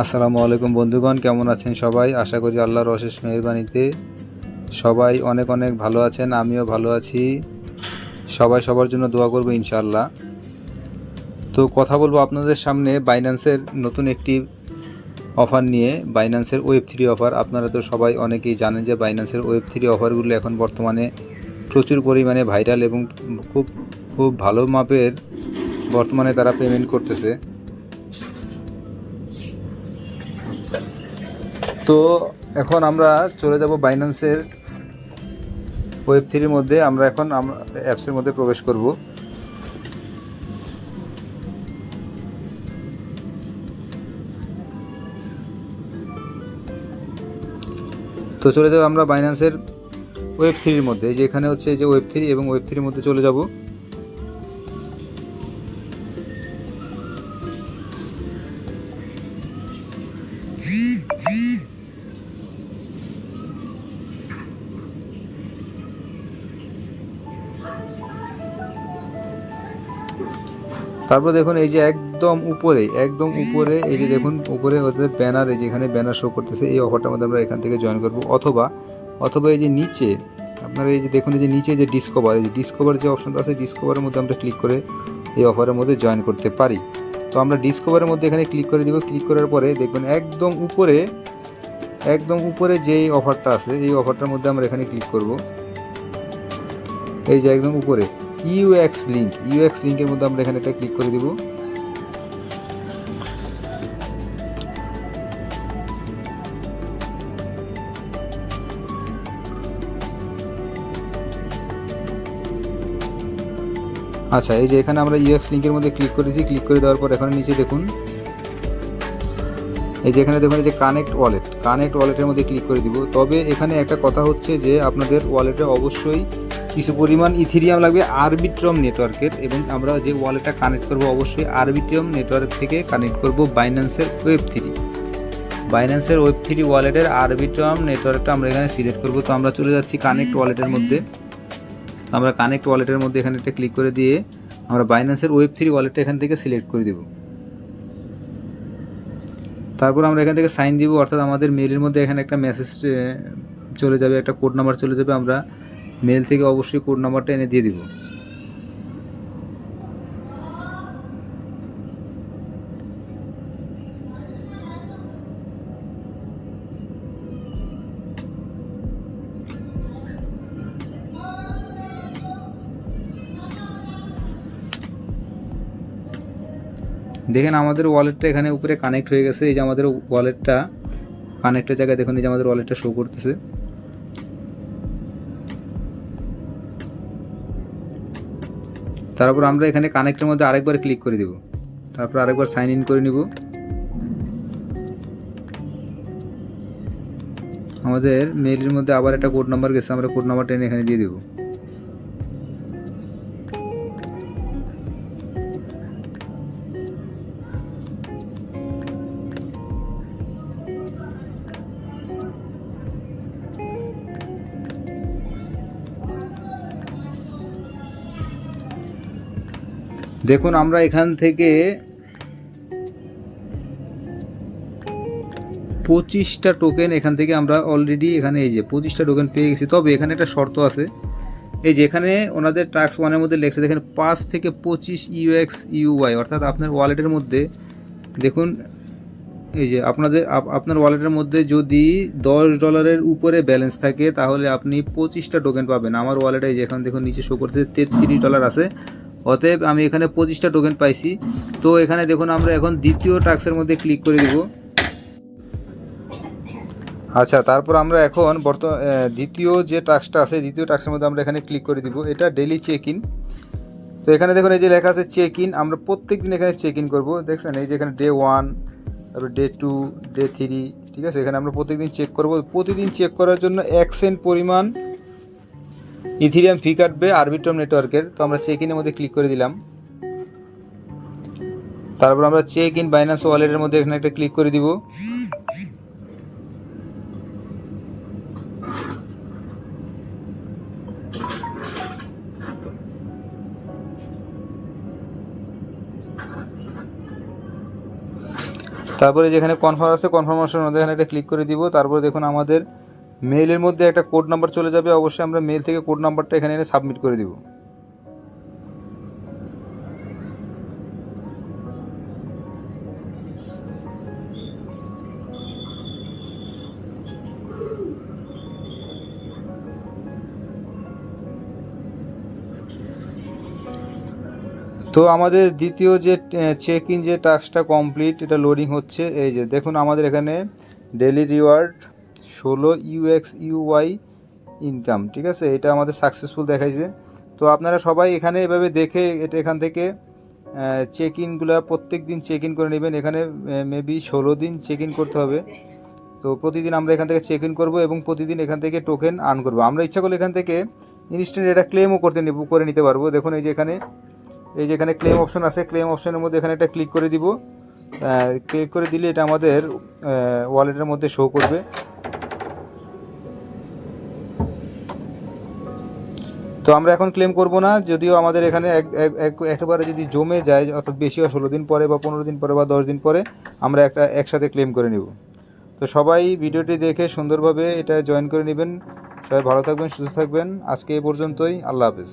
আসসালামু আলাইকুম বন্ধুগণ, কেমন আছেন সবাই? আশা করি আল্লাহর অশেষ মেহেরবানিতে সবাই অনেক অনেক ভালো আছেন। আমিও ভালো আছি। সবাই সবার জন্য দোয়া করব ইনশাআল্লাহ। তো কথা বলবো আপনাদের সামনে বাইন্যান্সের নতুন একটি অফার নিয়ে। বাইন্যান্সের ওয়েব3 অফার। আপনারা তো সবাই অনেকেই জানেন যে বাইন্যান্সের ওয়েব3 অফারগুলো এখন বর্তমানে প্রচুর পরিমাণে ভাইরাল এবং খুব খুব ভালো মাপের বর্তমানে তারা পেমেন্ট করতেছে। তো এখন আমরা চলে যাব বাইন্যান্সের ওয়েব3 মধ্যে। আমরা অ্যাপসের মধ্যে প্রবেশ করব। তো চলে যাব আমরা বাইন্যান্সের ওয়েব3 মধ্যে। যে এখানে হচ্ছে যে ওয়েব3 এবং ওয়েব3 মধ্যে চলে যাব। তারপর দেখুন এই যে একদম উপরে এই যে দেখুন উপরে ওদের ব্যানার, এই যে এখানে ব্যানার শো করতেছে। এই অফারটার মধ্যে আমরা এখান থেকে জয়েন করব, অথবা এই যে নিচে আপনারা এই যে দেখুন, এই যে নিচে যে ডিসকভার, এই যে ডিসকভার যে অপশনটা আছে, ডিসকভারের মধ্যে আমরা ক্লিক করে এই অফারের মধ্যে জয়েন করতে পারি। তো আমরা ডিসকভারের মধ্যে এখানে ক্লিক করে দিব। ক্লিক করার পরে দেখবেন একদম উপরে যে অফারটা আছে, এই অফারটার মধ্যে আমরা এখানে ক্লিক করব। এই যে একদম উপরে ইউএক্স লিঙ্কের মধ্যে আমরা এখানে একটা ক্লিক করে দিব। আচ্ছা, এই যে এখানে আমরা ইউএক্স লিঙ্কের মধ্যে ক্লিক করেছি। ক্লিক করে দেওয়ার পর এখানে নিচে দেখুন, এই যে এখানে দেখুন এই যে কানেক্ট ওয়ালেটের মধ্যে ক্লিক করে দিব। তবে এখানে একটা কথা হচ্ছে যে আপনাদের ওয়ালেটে অবশ্যই কিছু পরিমাণ ইথেরিয়াম লাগবে আরবিট্রাম নেটওয়ার্কের, এবং আমরা যে ওয়ালেটটা কানেক্ট করব অবশ্যই আরবিট্রাম নেটওয়ার্ক থেকে কানেক্ট করব বাইন্যান্সের ওয়েব3 ওয়ালেটের আরবিট্রাম নেটওয়ার্কটা আমরা এখানে সিলেক্ট করব। তো আমরা চলে যাচ্ছি কানেক্ট ওয়ালেটের মধ্যে। আমরা কানেক্ট ওয়ালেটের মধ্যে এখানে একটা ক্লিক করে দিয়ে আমরা বাইন্যান্সের ওয়েব3 ওয়ালেটটা এখান থেকে সিলেক্ট করে দেব। তারপর আমরা এখান থেকে সাইন দিব, অর্থাৎ আমাদের মেলের মধ্যে এখানে একটা মেসেজ চলে যাবে, একটা কোড নাম্বার চলে যাবে। আমরা মেল থেকে অবশ্যই কোড নাম্বারটা এনে দিয়ে দিব। দেখেন আমাদের ওয়ালেটটা এখানে উপরে কানেক্ট হয়ে গেছে। এই যে আমাদের ওয়ালেটটা কানেক্টের জায়গায় দেখুন, এই যে আমাদের ওয়ালেটটা শো করতেছে। তারপর আমরা এখানে কানেক্টের মধ্যে আরেকবার ক্লিক করে দেব। তারপর আরেকবার সাইন ইন করে নিব। আমাদের মেইলের মধ্যে আবার একটা কোড নাম্বার গেছে, আমরা কোড নাম্বারটা এনে এখানে দিয়ে দেব। দেখুন আমরা এখান থেকে 25টা টোকেন এখান থেকে আমরা অলরেডি এখানে এই যে 25টা টোকেন পেয়ে গেছি। তবে এখানে একটা শর্ত আছে, এই যে এখানে ওনাদের টাস্ক 1-এর মধ্যে লেখছে দেখেন 5 থেকে 25 ইউএক্স ইউওয়াই, অর্থাৎ আপনার ওয়ালেটের মধ্যে দেখুন এই যে আপনার ওয়ালেটের মধ্যে যদি $10 উপরে ব্যালেন্স থাকে তাহলে আপনি 25টা টোকেন পাবেন। আমার ওয়ালেটে এই যে এখানে দেখুন নিচে শো করছে $33 আছে, অতএব আমি এখানে 25টা টোকেন পাইছি। তো এখানে দেখুন আমরা এখন দ্বিতীয় টাস্কের মধ্যে ক্লিক করে দিব। আচ্ছা, তারপর আমরা এখন দ্বিতীয় যে টাস্কটা আছে, দ্বিতীয় টাস্কের মধ্যে আমরা এখানে ক্লিক করে দিব। এটা ডেইলি চেক ইন। তো এখানে দেখুন এই যে লেখা আছে চেক ইন, আমরা প্রত্যেক দিন এখানে চেক ইন করবো। দেখছেন এই যে এখানে ডে 1, তারপর ডে 2, ডে 3, ঠিক আছে। এখানে আমরা প্রত্যেকদিন চেক করব। প্রতিদিন চেক করার জন্য 1 সেন্ট পরিমাণ ইথেরিয়াম ফি কাটবে আরবিট্রাম নেটওয়ার্কের। তো আমরা চেক ইনের মধ্যে ক্লিক করে দিলাম। তারপর আমরা চেক ইন বাইন্যান্স ওয়ালেটের মধ্যে এখানে একটা ক্লিক করে দিব। তারপরে যেখানে কনফার্ম আছে কনফার্মেশন এখানে একটা ক্লিক করে দিব। তারপরে দেখুন আমাদের মেইলের মধ্যে একটা কোড নাম্বার চলে যাবে, অবশ্যই আমরা মেইল থেকে কোড নাম্বারটা এখানে এনে সাবমিট করে দিব। তো আমাদের দ্বিতীয় যে চেক ইন যে টাস্কটা কমপ্লিট, এটা লোডিং হচ্ছে। এই যে দেখুন আমাদের এখানে ডেইলি রিওয়ার্ড 16 ইউএক্স ইউওয়াই ইনকাম, ঠিক আছে, এটা আমাদের সাকসেসফুল দেখাইছে। তো আপনারা সবাই এখানে এভাবে দেখে এটা এখান থেকে চেক ইনগুলো প্রত্যেক দিন চেক ইন করে নেবেন। এখানে মেবি 16 দিন চেক ইন করতে হবে। তো প্রতিদিন আমরা এখান থেকে চেক ইন করবো এবং প্রতিদিন এখান থেকে টোকেন আর্ন করবো। আমরা ইচ্ছা করলে এখান থেকে ইনস্ট্যান্ট এটা ক্লেমও করে নিতে পারবো। দেখুন এই যে এখানে ক্লেম অপশন আছে, ক্লেম অপশনের মধ্যে এখানে একটা ক্লিক করে দিব। ক্লিক করে দিলে এটা আমাদের ওয়ালেটের মধ্যে শো করবে। তো আমরা এখন ক্লেম করব না, যদিও আমাদের এখানে একেবারে যদি জমে যায়, অর্থাৎ বেশি হয় 16 দিন পরে বা 15 দিন পরে বা 10 দিন পরে আমরা একসাথে ক্লেম করে নিব। তো সবাই ভিডিওটি দেখে সুন্দরভাবে এটা জয়েন করে নেবেন। সবাই ভালো থাকবেন, সুস্থ থাকবেন। আজকে এই পর্যন্তই। আল্লাহ হাফেজ।